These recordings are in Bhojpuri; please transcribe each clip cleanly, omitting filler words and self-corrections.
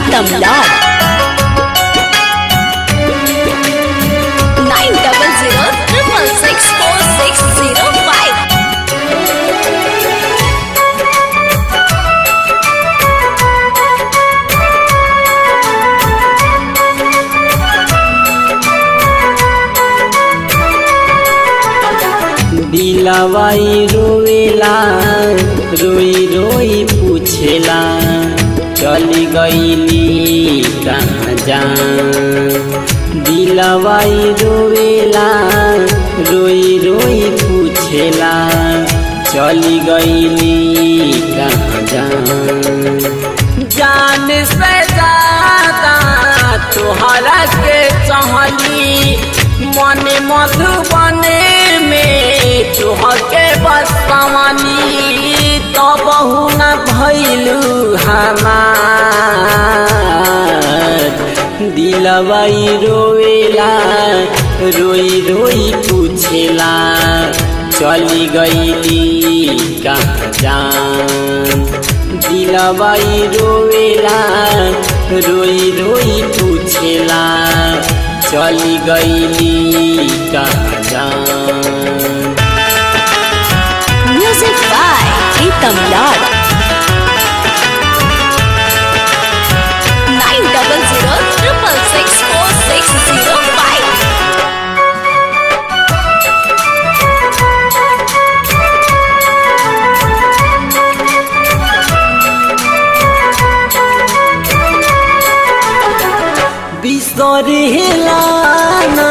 प्रीतम लाल 9006664605। दिलवाई रोवेला रोई रोई पूछेला चली गईली कहाँ जान। दिलवाई रोवेला रोई रोई पूछेला चली गईली कहाँ जान। जान से ज्यादा तोहरा के चाहली मन मधुबने में तोहके बसवानी तो बहु न भैलू हमार। दिलवाई रोवेला रोई रोई पूछेला चली गईली कहाँ जान। दिलवाई रोवेला रोई रोई पूछेला चली गईली कहाँ जान। म्यूजिक बाय प्रीतम लाल 9006664605। बिसरेला ना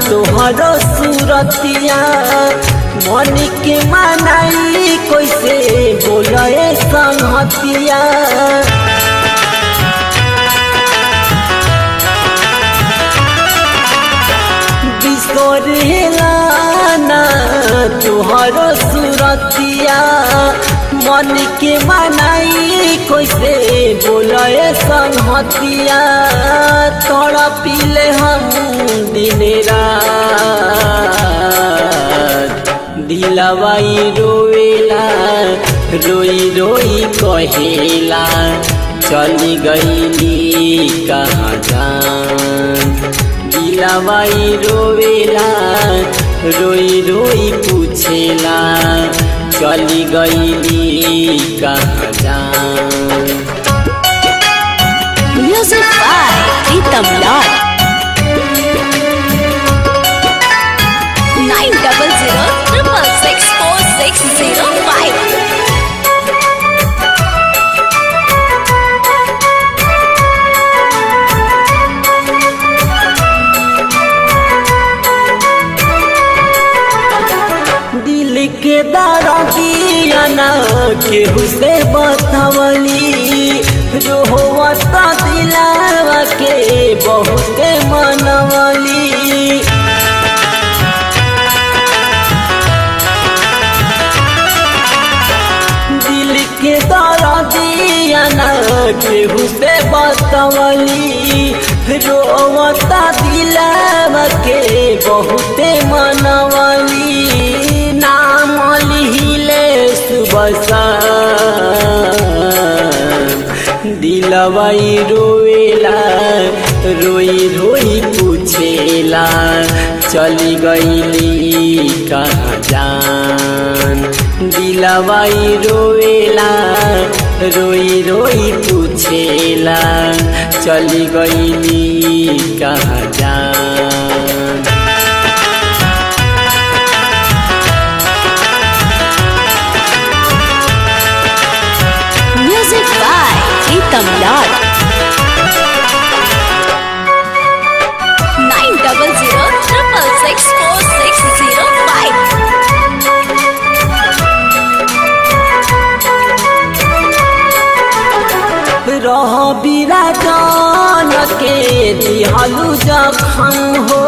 तोहर सूरतिया मन के मनाई कैसे बोले संगतिया। बिसरेला ना तोहर सूरतिया मन के मनाई कैसे बोले संगतिया। तोड़ा पीले हम दिन रात दिलवाई रोवेला रोई रोई कहेला चली गईली कहाँ जान। दिलवाई रोवेला रोई रोई पूछेला चली गईली कहाँ जान। म्यूजिक बाय प्रीतम लाल 9006664605। दिल के दर्दिया ना केहू से बतावली रोवता दिलावा के बहुत मनवली। दिल के दर्दिया ना केहू से बतावली रोवता दिलावा के बहुत मनवली। नाम लिहिले सुबह दिलवाई रोवेला रोई रोई पूछेला चली गईली कहाँ जान। दिलवाई रोवेला रोई रोई पूछेला चली गईली कहाँ जान। म्यूजिक बाय प्रीतम लाल 9006664605। रह बिराजान के दिहलू जखम हो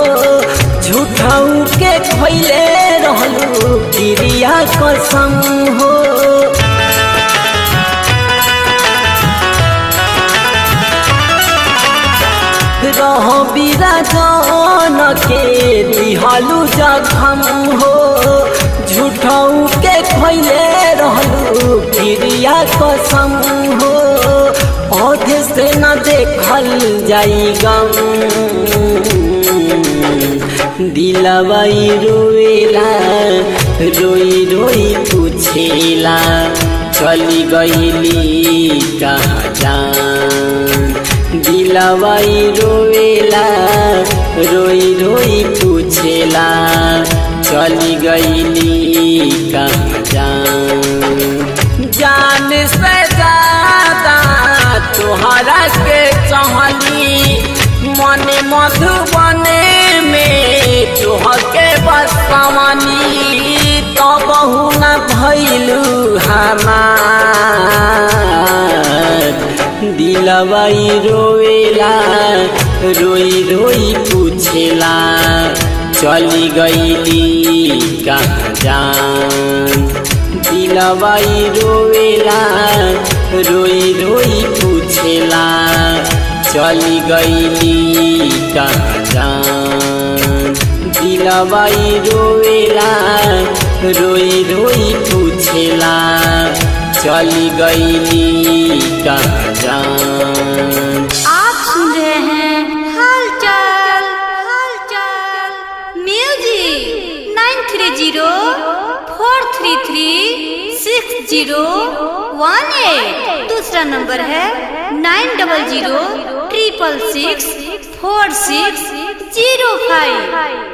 झूठाऊ के खैले रहलू क्रिया कसम हो। रह बिराजान के दिहलू जखम हो झूठाऊ के खैले रहलू क्रिया कसम हो। औधे से न देखल जाई गम, दिलवाई रोवेला रोई रोई पूछेला चली गईली कहाँ जान। दिलवाई रोवेला रोई रोई पूछेला चली गईली कहाँ जान। जान से ज्यादा तोहरा के चाहली मन मधुबने में तोहके बसवानी, तो बहु न भइलू हमार। दिलवाई रोवेला रोई रोई पूछेला चली गईली कहाँ जान। दिलवाई रोवेला रोई रोई पूछेला चली गईली कहाँ जान। दिलवाई रोवेला रोई रोई पूछेला चली गईली कहाँ जान। आप सुन रहे हैं हालचाल म्यूजिक 9304336018। दूसरा नंबर है 9006664605।